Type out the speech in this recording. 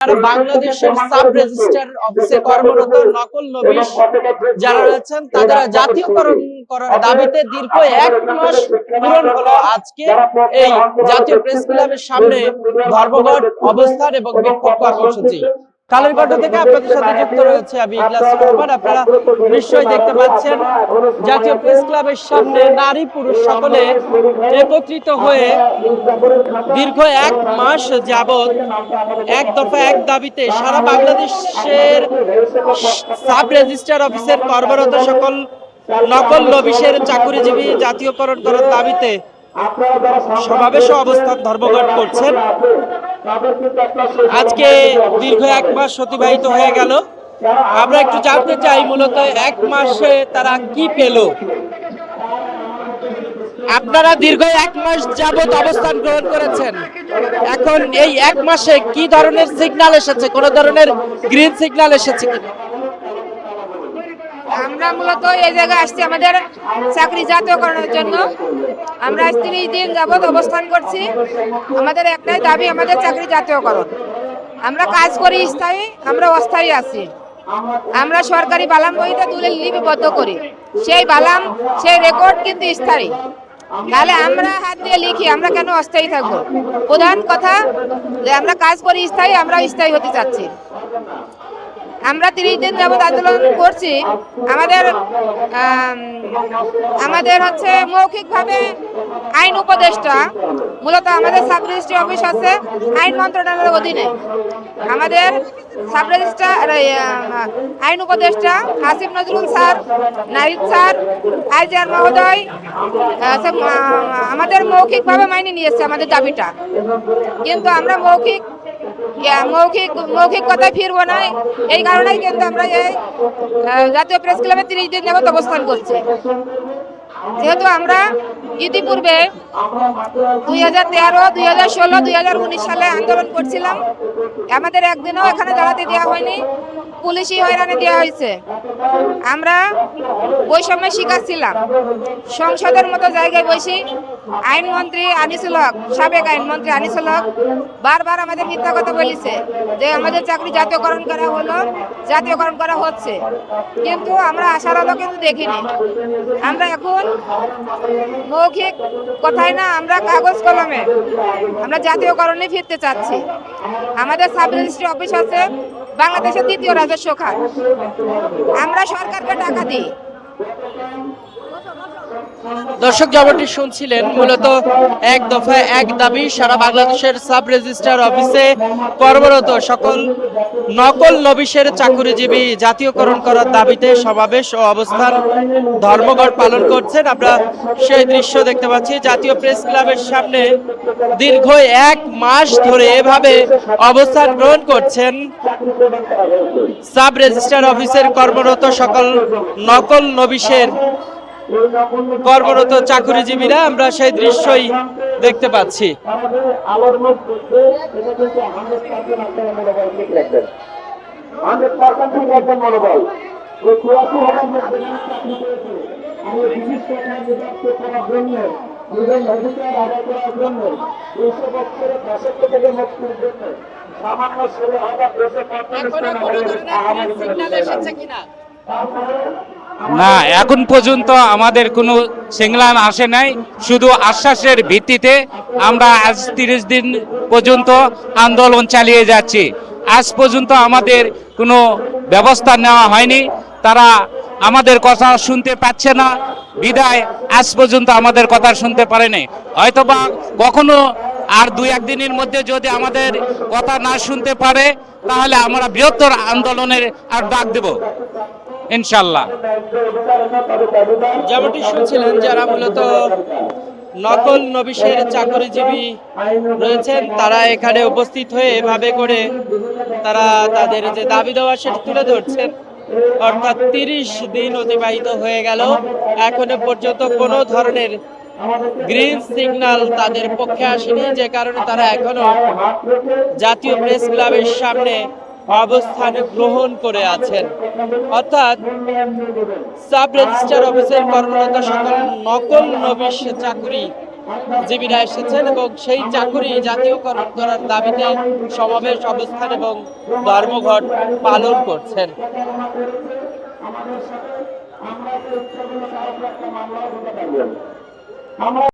বাংলাদেশের sub registrar অফিসে কর্মরত নকল নবিশ যারা রয়েছেন তাদের জাতীয়করণ করার দাবিতে দীর্ঘ 1 মাস পূরণ হলো আজকে এই জাতীয় প্রেস ক্লাবের সামনে ধর্মঘট অবস্থান এবং বিক্ষোভ কর্মসূচি। কালেরকণ্ঠ থেকে আপনাদের সাথে যুক্ত রয়েছে আমি ইখলাস রহমান। আপনারা নিশ্চয়ই দেখতে পাচ্ছেন জাতীয় প্রেস ক্লাবের সামনে নারী পুরুষ সকলে একত্রিত হয়ে দীর্ঘ 1 মাস যাবৎ এক দফা এক দাবিতে সারা বাংলাদেশের সাব রেজিস্ট্রার অফিসের কর্মরত সকল নকল নবিশের চাকুরিজীবী জাতীয়করণ করার দাবিতে সমাবেশ ও অবস্থান ধর্মঘট করছেন। আজকে দীর্ঘ 1 মাস অতিবাহিত হয়ে গেল। আমরা একটু জানতে চাই মূলত 1 মাসে তারা কি পেল। আপনারা দীর্ঘ 1 মাস যাবত অবস্থান গ্রহণ করেছেন, এখন এই 1 মাসে কি ধরনের সিগন্যাল এসেছে? কোন ধরনের গ্রিন সিগন্যাল এসেছে কিনা? আমরা মূলত এই জায়গায় আসছি আমাদের চাকরি জাতীয়করণের জন্য। আমরা 30 দিন যাবত অবস্থান করছি। আমাদের একটাই দাবি, আমাদের চাকরি জাতীয়করণ। আমরা কাজ করি স্থায়ী, আমরা অস্থায়ী আছি। আমরা সরকারি বালাম বইটা তুলে লিপিবদ্ধ করি, সেই বালাম সেই রেকর্ড কিন্তু স্থায়ী। তাহলে আমরা হাত দিয়ে লিখি, আমরা কেন অস্থায়ী থাকবো? প্রধান কথা যে আমরা কাজ করি স্থায়ী, আমরা স্থায়ী হতে চাচ্ছি। আমরা 30 দিন যাবত আন্দোলন করছি। আমাদের হচ্ছে মৌখিকভাবে আইন উপদেষ্টা, মূলত আমাদের সাব রেজিস্ট্রি অফিস আছে আইন মন্ত্রণালয়ের অধীনে। আমাদের সাব রেজিস্ট্রার আইন উপদেষ্টা Asif Nazrul sir, Nahid sir, IGR মহোদয় আমাদের মৌখিকভাবে মাইনে নিয়েছে আমাদের দাবিটা, কিন্তু আমরা মৌখিক কথায় ফিরবো না। এই কারণেই কিন্তু আমরা এই জাতীয় প্রেস ক্লাবে 30 দিন যাবত অবস্থান করছি। যেহেতু আমরা ইতিপূর্বে 2013, 2016, 2019 সালে আন্দোলন করছিলাম, আমাদের একদিনও এখানে দাঁড়াতে দেওয়া হয়নি, পুলিশি হয়রানি দেওয়া হয়েছে। আমরা বৈষম্যের শিকার ছিলাম। সংসদের মতো জায়গায় বসি আইনমন্ত্রী আনিসুল হক, সাবেক আইনমন্ত্রী আনিসুল হক বারবার আমাদের মিথ্যা কথা বলেছে যে আমাদের চাকরি জাতীয়করণ করা হলো, জাতীয়করণ করা হচ্ছে, কিন্তু আমরা আশার আলো কিন্তু দেখিনি। আমরা এখন মৌখিক কথাই না, আমরা কাগজ কলমে আমরা জাতীয়করণে ফিরতে চাচ্ছি। আমাদের সাব রেজিস্ট্রি অফিস আছে বাংলাদেশের 2য় রাজস্ব খাত। আমরা সরকারকে টাকা দিই। দর্শক যেমনটি শুনছিলেন, মূলত এক দফায় এক দাবি, সারা বাংলাদেশের সাব রেজিস্ট্রার অফিসে কর্মরত সকল নকল নবিশের চাকুরিজীবী জাতীয়করণ করার দাবিতে সমাবেশ ও অবস্থান ধর্মঘট পালন করছেন। আমরা সেই দৃশ্য দেখতে পাচ্ছি। জাতীয় প্রেস ক্লাবের সামনে দীর্ঘ 1 মাস ধরে এভাবে অবস্থান গ্রহণ করছেন সাব রেজিস্ট্রার অফিসের কর্মরত সকল নকল নবিশের কর্মরত চাকুরিজীবীরা। আমরা সেই দৃশ্যই দেখতে পাচ্ছি। না, এখন পর্যন্ত আমাদের কোনো সিগন্যাল আসে নাই। শুধু আশ্বাসের ভিত্তিতে আমরা আজ 30 দিন পর্যন্ত আন্দোলন চালিয়ে যাচ্ছি। আজ পর্যন্ত আমাদের কোনো ব্যবস্থা নেওয়া হয়নি। তারা আমাদের কথা শুনতে পাচ্ছে না বিদায় আজ পর্যন্ত আমাদের কথা শুনতে পারেনি। হয়তোবা কখনো আর 2-1 দিনের মধ্যে যদি আমাদের কথা না শুনতে পারে, তাহলে আমরা বৃহত্তর আন্দোলনের আর ডাক দেব ইনশাল্লাহ। যেমনটি শুনছিলেন, যারা মূলত নকল নবিশের চাকরিজীবী রয়েছেন তারা এখানে উপস্থিত হয়ে এভাবে করে তারা তাদের যে দাবি দেওয়া সেটা তুলে ধরছেন। অর্থাৎ 30 দিন অতিবাহিত হয়ে গেল, এখনো পর্যন্ত কোনো ধরনের গ্রিন সিগন্যাল তাদের পক্ষে আসেনি, যে কারণে তারা এখনো জাতীয় প্রেস ক্লাবের সামনে অবস্থান গ্রহণ করে আছেন। অর্থাৎ সাব রেজিস্ট্রার অফিসের কর্মরত সকল নকল নবিশ চাকুরি জীবীরা এসেছেন এবং সেই চাকুরি জাতীয়করণ করার দাবিতে সমাবেশ অবস্থান এবং ধর্মঘট পালন করছেন। আমরা